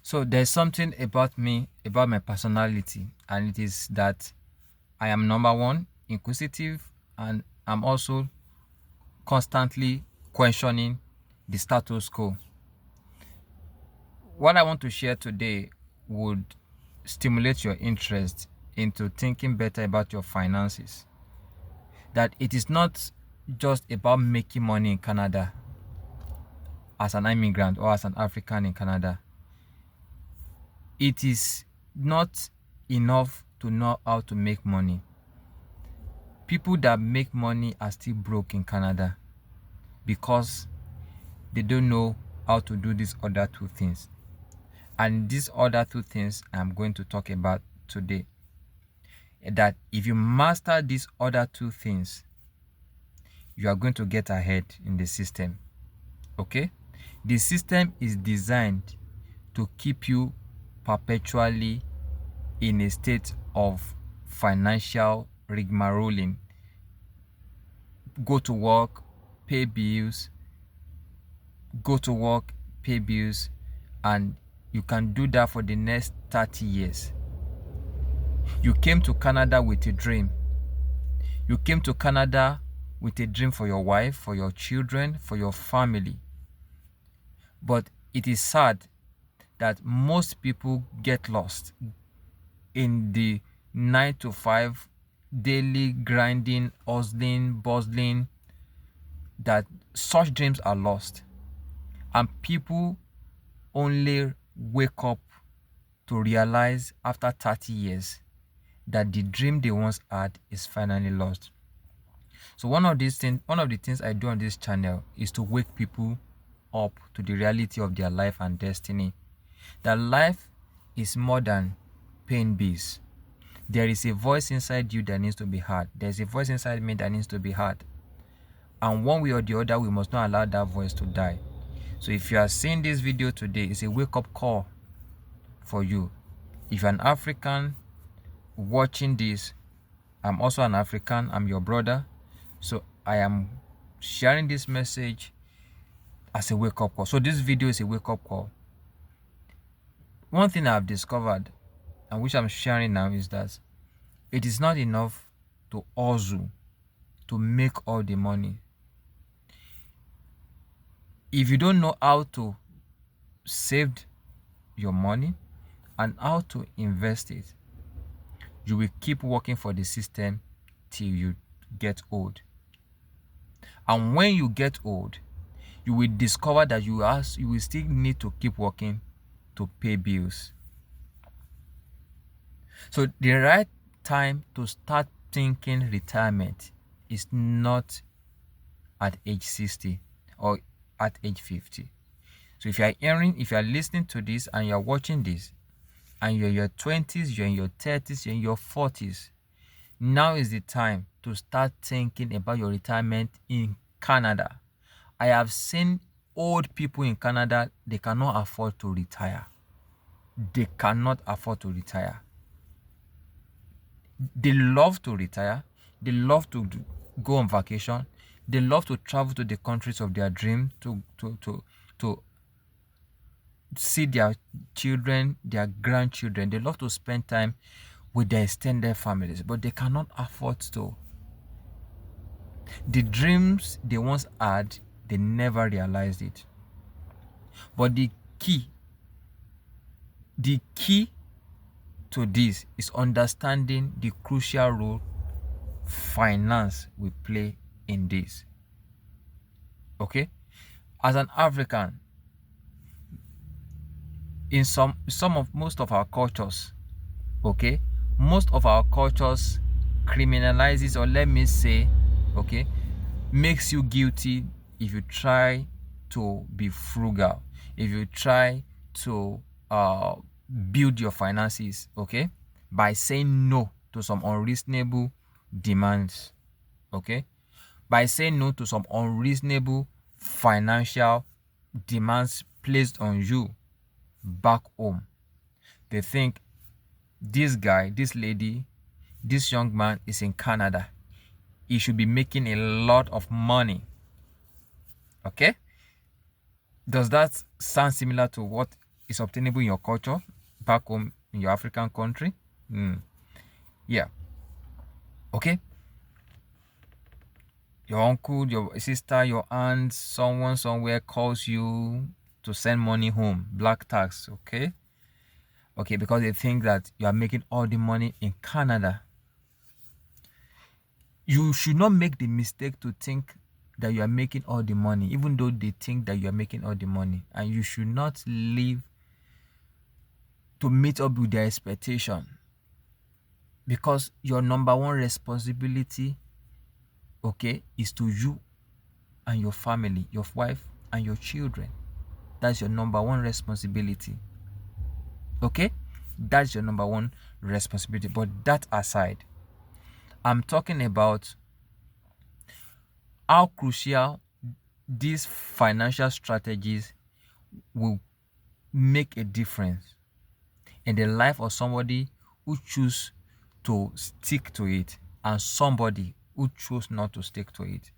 So there's something about me, about my personality, and it is that I am number one, inquisitive, and I'm also constantly questioning the status quo. What I want to share today would stimulate your interest into thinking better about your finances. That it is not just about making money in Canada as an immigrant or as an African in Canada. It is not enough to know how to make money. People that make money are still broke in Canada because they don't know how to do these other two things. And these other two things I'm going to talk about today. That if you master these other two things, you are going to get ahead in the system. Okay? The system is designed to keep you perpetually in a state of financial rigmaroling. Go to work, pay bills, go to work, pay bills, and you can do that for the next 30 years. You came to Canada with a dream. You came to Canada with a dream for your wife, for your children, for your family. But it is sad that most people get lost in the 9 to 5 daily grinding, hustling, bustling, that such dreams are lost. And people only wake up to realize after 30 years that the dream they once had is finally lost. So one of the things I do on this channel is to wake people up to the reality of their life and destiny. That life is more than paying bills. There is a voice inside you that needs to be heard. There's a voice inside me that needs to be heard. And one way or the other, we must not allow that voice to die. So if you are seeing this video today, it's a wake-up call for you. If you're an African watching this, I'm also an African, I'm your brother. So I am sharing this message as a wake-up call. So this video is a wake-up call. One thing I've discovered, and which I'm sharing now, is that it is not enough to hustle to make all the money. If you don't know how to save your money and how to invest it, you will keep working for the system till you get old. And when you get old, you will discover that you will still need to keep working to pay bills. So the right time to start thinking retirement is not at age 60 or at age 50. So if you are listening to this and you're watching this and you're in your 20s, you're in your 30s, you're in your 40s, now is the time to start thinking about your retirement in Canada. I have seen old people in Canada, they cannot afford to retire. They cannot afford to retire. They love to retire. They love to go on vacation. They love to travel to the countries of their dream to see their children, their grandchildren. They love to spend time with their extended families, but they cannot afford to. The dreams they once had, they never realized it. But the key to this is understanding the crucial role finance will play in this. Okay? As an African, in most of our cultures, okay, most of our cultures criminalizes, or let me say, okay, makes you guilty if you try to be frugal, if you try to build your finances, okay, by saying no to some unreasonable demands, okay, by saying no to some unreasonable financial demands placed on you back home. They think this guy, this lady, this young man is in Canada. He should be making a lot of money. Okay? Does that sound similar to what is obtainable in your culture back home in your African country. Yeah. Okay. Your uncle, your sister, your aunt, someone somewhere calls you to send money home, black tax. Okay. Okay, because they think that you are making all the money in Canada. You should not make the mistake to think that you are making all the money, even though they think that you are making all the money. And you should not live to meet up with their expectation, because your number one responsibility, okay, is to you and your family, your wife and your children. That's your number one responsibility. Okay, that's your number one responsibility. But that aside, I'm talking about how crucial these financial strategies will make a difference in the life of somebody who choose to stick to it and somebody who chose not to stick to it.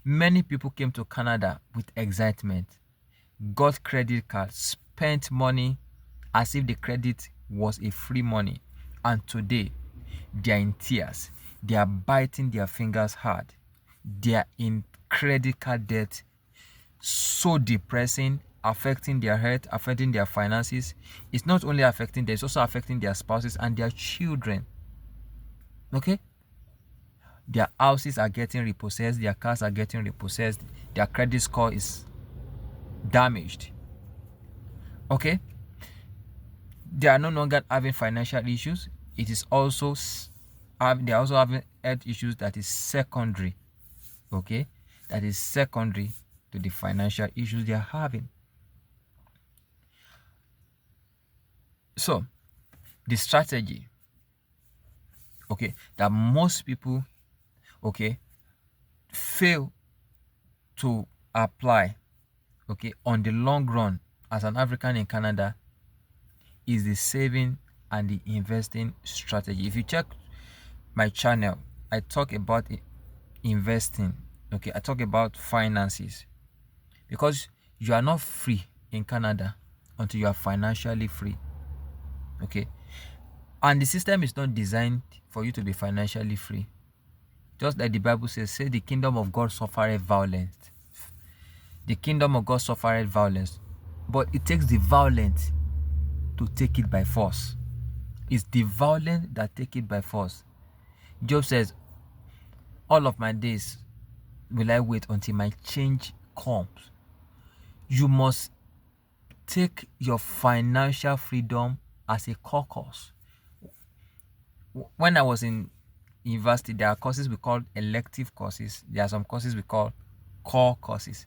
Many people came to Canada with excitement, got credit cards, spent money as if the credit was a free money, and today they are in tears. They are biting their fingers hard. They are in credit card debt, so depressing, affecting their health, affecting their finances. It's not only affecting them, it's also affecting their spouses and their children. Okay? Their houses are getting repossessed, their cars are getting repossessed, their credit score is damaged. Okay? They are no longer having financial issues. It is also they are also having health issues that is secondary. Okay? That is secondary to the financial issues they are having. So, the strategy, okay, that most people, okay, fail to apply, okay, on the long run as an African in Canada is the saving and the investing strategy. If you check my channel, I talk about investing, okay, I talk about finances, because you are not free in Canada until you are financially free. Okay, and the system is not designed for you to be financially free. Just like the Bible says, say the kingdom of God suffereth violence. The kingdom of God suffereth violence, but it takes the violent to take it by force. It's the violent that take it by force. Job says, all of my days will I wait until my change comes. You must take your financial freedom as a core course. When I was in university, there are courses we call elective courses. There are some courses we call core courses.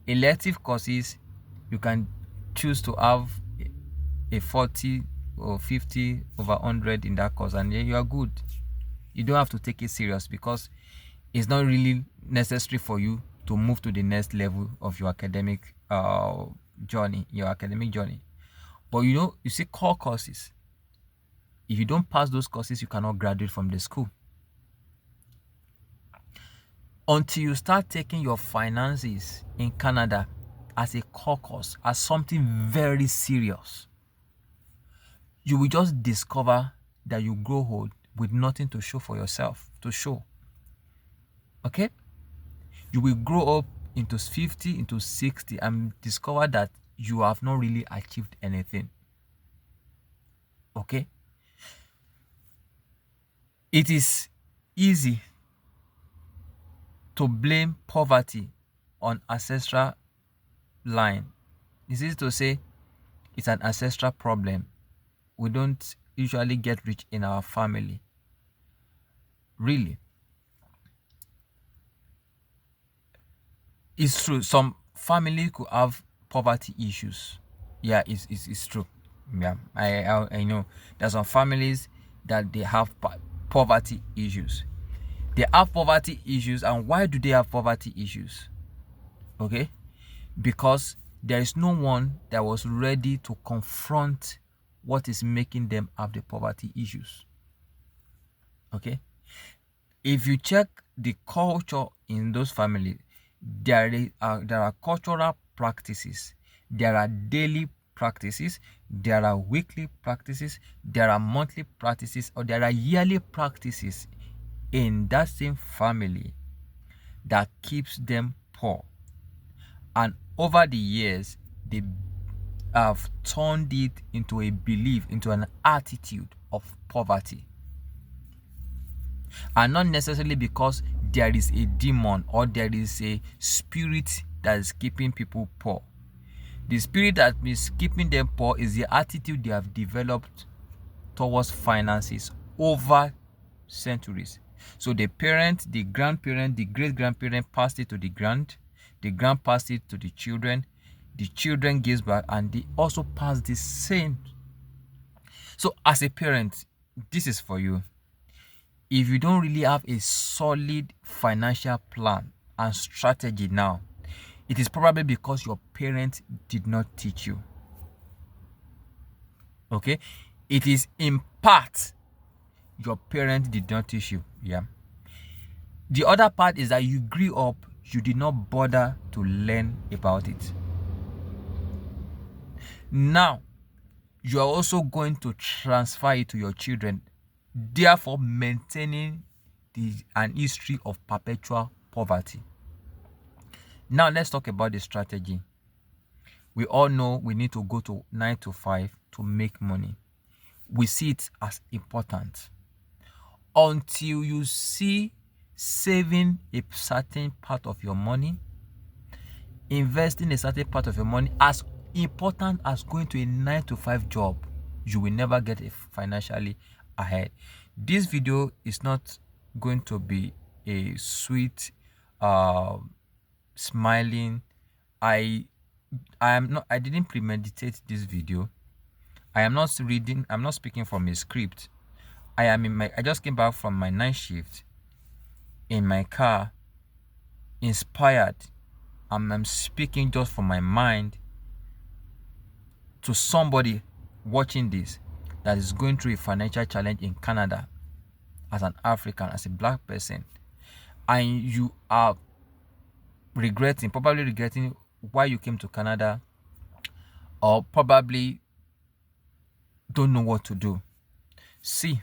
Elective courses, you can choose to have a 40 or 50 over 100 in that course, and you are good. You don't have to take it serious, because it's not really necessary for you to move to the next level of your academic journey, But you see, core courses, if you don't pass those courses, you cannot graduate from the school. Until you start taking your finances in Canada as a core course, as something very serious, you will just discover that you grow old with nothing to show for yourself, okay? You will grow up into 50, into 60, and discover that you have not really achieved anything, okay? It is easy to blame poverty on ancestral line. It's easy to say it's an ancestral problem. We don't usually get rich in our family. Really. It's true. Some family could have poverty issues. Yeah, it's true. Yeah, I know. There's some families that they have poverty issues. They have poverty issues, and why do they have poverty issues? Okay, because there is no one that was ready to confront what is making them have the poverty issues. Okay, if you check the culture in those families, there are cultural practices, there are daily practices, there are weekly practices, there are monthly practices, or there are yearly practices in that same family that keeps them poor. And over the years, they have turned it into a belief, into an attitude of poverty. And not necessarily because there is a demon or there is a spirit that is keeping people poor. The spirit that is keeping them poor is the attitude they have developed towards finances over centuries. So the parent, the grandparent, the great-grandparent passed it to the grand passed it to the children gives back, and they also pass the same. So as a parent, this is for you. If you don't really have a solid financial plan and strategy now, it is probably because your parents did not teach you. Okay? It is in part your parents did not teach you. Yeah. The other part is that you grew up, you did not bother to learn about it. Now, you are also going to transfer it to your children, therefore maintaining an history of perpetual poverty. Now, let's talk about the strategy. We all know we need to go to 9 to 5 to make money. We see it as important. Until you see saving a certain part of your money, investing a certain part of your money as important as going to a 9 to 5 job, you will never get financially ahead. This video is not going to be a sweet smiling. I didn't premeditate this video. I'm not speaking from a script. I just came back from my night shift in my car, inspired. I'm speaking just from my mind to somebody watching this that is going through a financial challenge in Canada as an African, as a black person, and you are probably regretting why you came to Canada, or probably don't know what to do. See,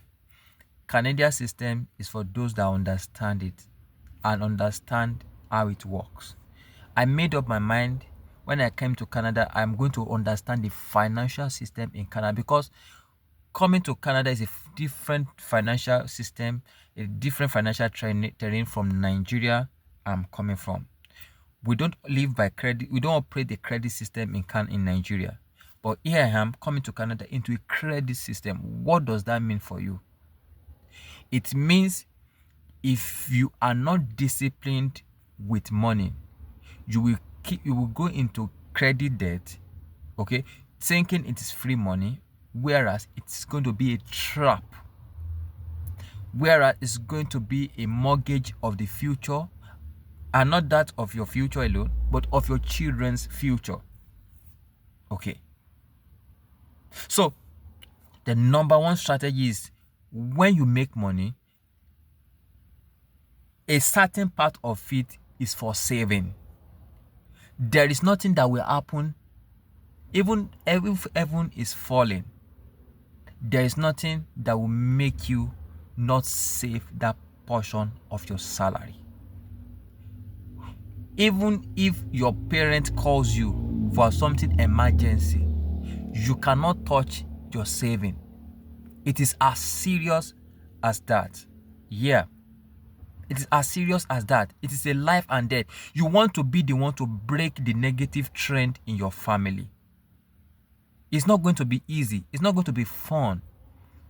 Canadian system is for those that understand it and understand how it works. I made up my mind when I came to Canada, I'm going to understand the financial system in Canada, because coming to Canada is a different financial system, a different financial terrain from Nigeria I'm coming from. We don't live by credit. We don't operate the credit system in Nigeria. But here I am coming to Canada into a credit system. What does that mean for you? It means if you are not disciplined with money, you will go into credit debt, okay, thinking it is free money, whereas it's going to be a trap. Whereas it's going to be a mortgage of the future, and not that of your future alone, but of your children's future. Okay. So, the number one strategy is, when you make money, a certain part of it is for saving. There is nothing that will happen, even if heaven is falling, there is nothing that will make you not save that portion of your salary. Even if your parent calls you for something emergency, you cannot touch your saving. It is as serious as that. Yeah. It is as serious as that. It is a life and death. You want to be the one to break the negative trend in your family. It's not going to be easy. It's not going to be fun.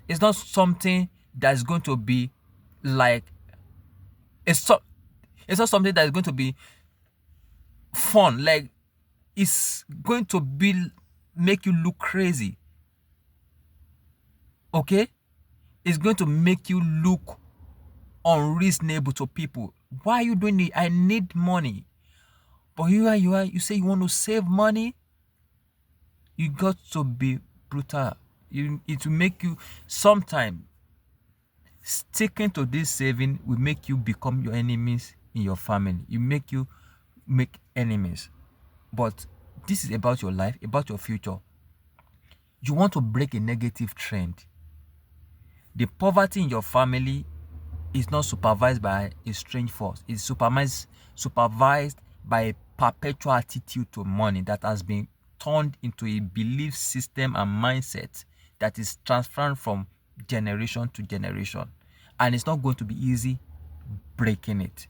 It's not something that's going to be like, it's not something that is going to be fun. Like, it's going to make you look crazy. Okay? It's going to make you look unreasonable to people. Why are you doing it? I need money. But you say you want to save money. You got to be brutal. It will make you, sometimes sticking to this saving will make you become your enemies in your family. You make enemies. But this is about your life, about your future. You want to break a negative trend. The poverty in your family is not supervised by a strange force. It's supervised by a perpetual attitude to money that has been turned into a belief system and mindset that is transferred from generation to generation. And it's not going to be easy breaking it.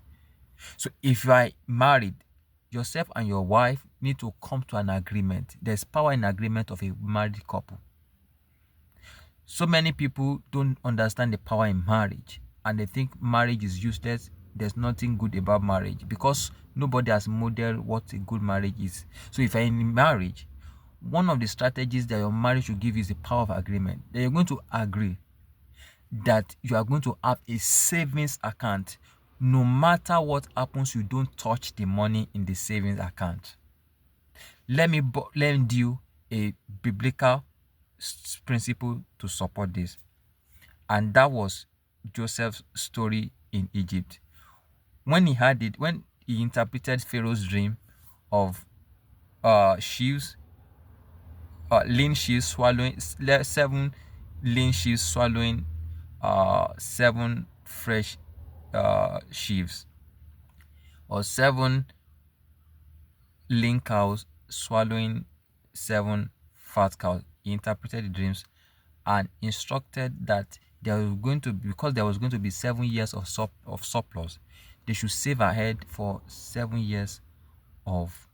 So if you are married, yourself and your wife need to come to an agreement. There's power in agreement of a married couple. So many people don't understand the power in marriage and they think marriage is useless. There's nothing good about marriage because nobody has modeled what a good marriage is. So if you're in marriage, one of the strategies that your marriage should give is the power of agreement. That you're going to agree that you are going to have a savings account. No matter what happens, you don't touch the money in the savings account. Let me lend you a biblical principle to support this. And that was Joseph's story in Egypt. When he interpreted Pharaoh's dream of sheaves, lean sheaves swallowing 7 lean sheaves swallowing 7 fresh sheaves, or 7 lean cows swallowing 7 fat cows. He interpreted the dreams and instructed that there was going to be, because there was going to be 7 years of surplus, they should save ahead for 7 years of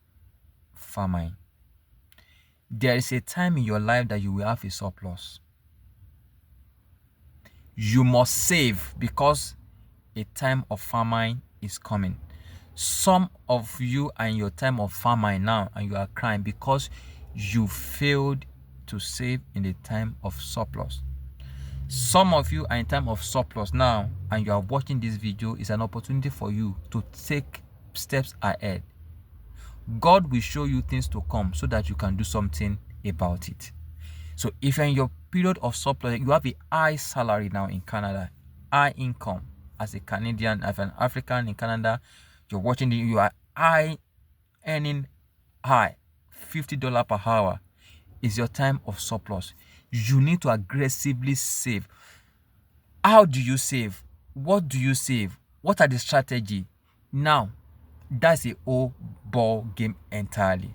famine. There is a time in your life that you will have a surplus. You must save because a time of famine is coming. Some of you are in your time of famine now and you are crying because you failed to save in the time of surplus. Some of you are in time of surplus now and you are watching this video. Is an opportunity for you to take steps ahead. God will show you things to come so that you can do something about it. So if you're in your period of surplus, you have a high salary now in Canada, high income as a Canadian, as an African in Canada, you're watching you are high earning high, $50 per hour. Is your time of surplus. You need to aggressively save. How do you save? What do you save? What are the strategy? Now, that's a whole ball game entirely.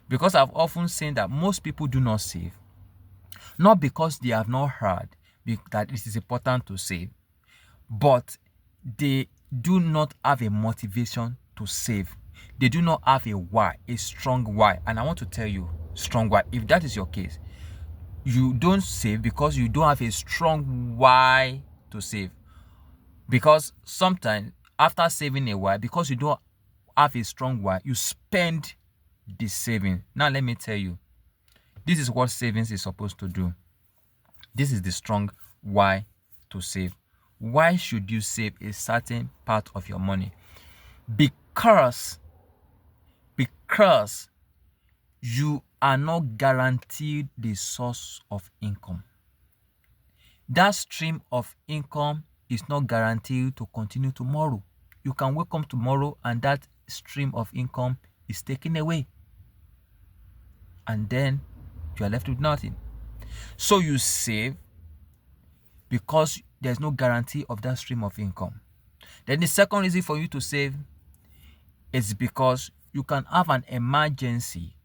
Because I've often seen that most people do not save. Not because they have not heard that it is important to save, but they do not have a motivation to save. They do not have a why, a strong why. And I want to tell you, strong why. If that is your case, you don't save because you don't have a strong why to save. Because sometimes after saving a while, because you don't have a strong why, you spend the saving. Now let me tell you, this is what savings is supposed to do. This is the strong why to save. Why should you save a certain part of your money? Because you are not guaranteed the source of income. That stream of income is not guaranteed to continue tomorrow. You can wake up tomorrow and that stream of income is taken away. And then you are left with nothing. So you save because there's no guarantee of that stream of income. Then the second reason for you to save is because you can have an emergency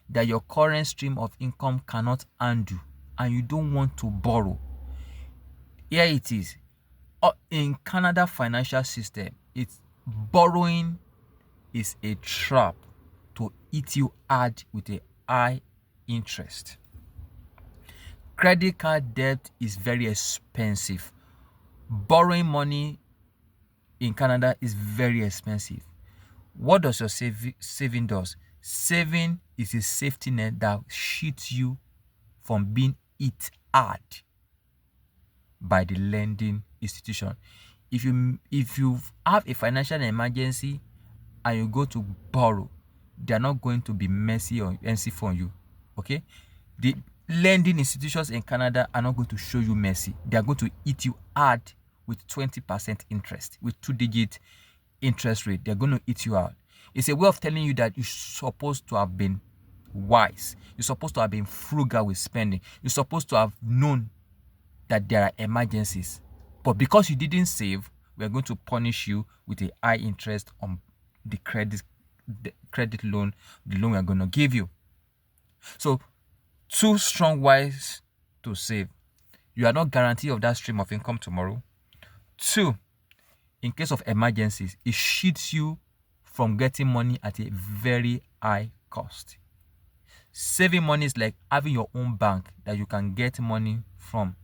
that your current stream of income cannot undo and you don't want to borrow. Here it is. In Canada financial system, borrowing is a trap to eat you hard with a high interest. Credit card debt is very expensive. Borrowing money in Canada is very expensive. What does your saving does? Saving is a safety net that shields you from being hit hard by the lending institution. If you have a financial emergency and you go to borrow, they are not going to be messy for you. Okay? The lending institutions in Canada are not going to show you mercy. They are going to hit you hard with 20% interest, with 2-digit interest rate. They're going to eat you out. It's a way of telling you that you're supposed to have been wise. You're supposed to have been frugal with spending. You're supposed to have known that there are emergencies. But because you didn't save, we're going to punish you with a high interest on the credit loan, the loan we're going to give you. So, 2 strong whys to save. You are not guaranteed of that stream of income tomorrow. 2, in case of emergencies, it shields you from getting money at a very high cost. Saving money is like having your own bank that you can get money from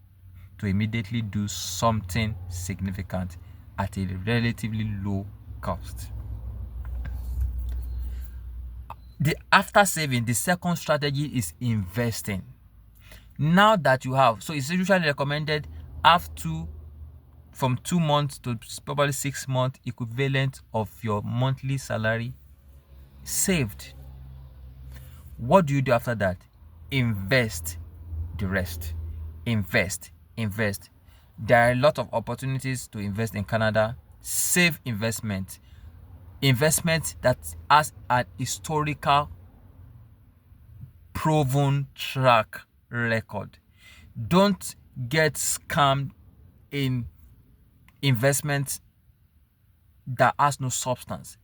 to immediately do something significant at a relatively low cost. After saving, the second strategy is investing. Now that you have, so it's usually recommended from 2 months to probably 6 months equivalent of your monthly salary saved. What do you do after that? Invest the rest. Invest. There are a lot of opportunities to invest in Canada. Save investment that has an historical proven track record. Don't get scammed in investment that has no substance.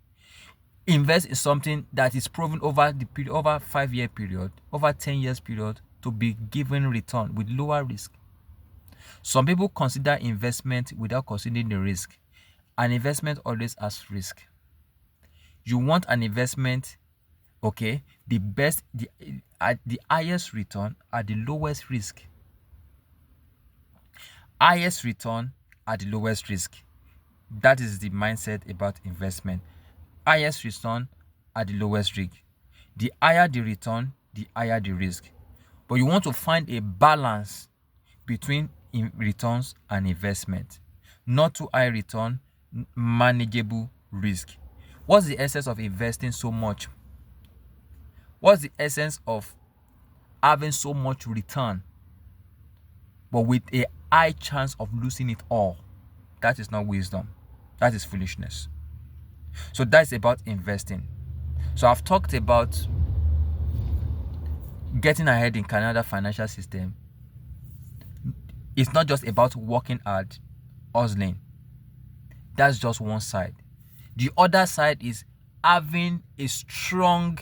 Invest in something that is proven over 5-year period, over 10 years period, to be given return with lower risk. Some people consider investment without considering the risk. An investment always has risk. You want an investment, okay, the highest return at the lowest risk. Highest return at the lowest risk. That is the mindset about investment. Highest return at the lowest risk. The higher the return, the higher the risk. But you want to find a balance between returns and investment. Not too high return, manageable risk. What's the essence of investing so much? What's the essence of having so much return, but with a high chance of losing it all? That is not wisdom. That is foolishness. So that's about investing. So I've talked about getting ahead in Canada financial system. It's not just about working hard, hustling. That's just one side. The other side is having a strong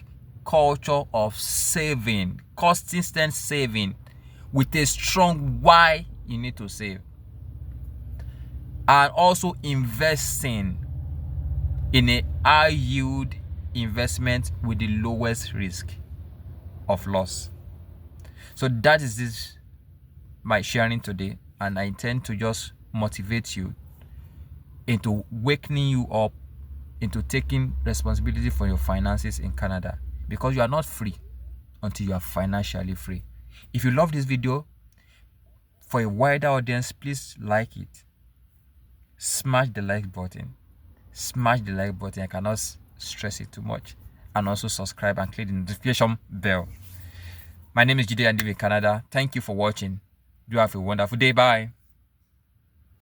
culture of saving, consistent saving, with a strong why you need to save. And also investing in a high yield investment with the lowest risk of loss. So that is this my sharing today, and I intend to just motivate you into waking you up into taking responsibility for your finances in Canada, because you are not free until you are financially free. If you love this video, for a wider audience, please like it. Smash the like button. I cannot stress it too much. And also subscribe and click the notification bell. My name is Jide and I live in Canada. Thank you for watching. You have a wonderful day. Bye.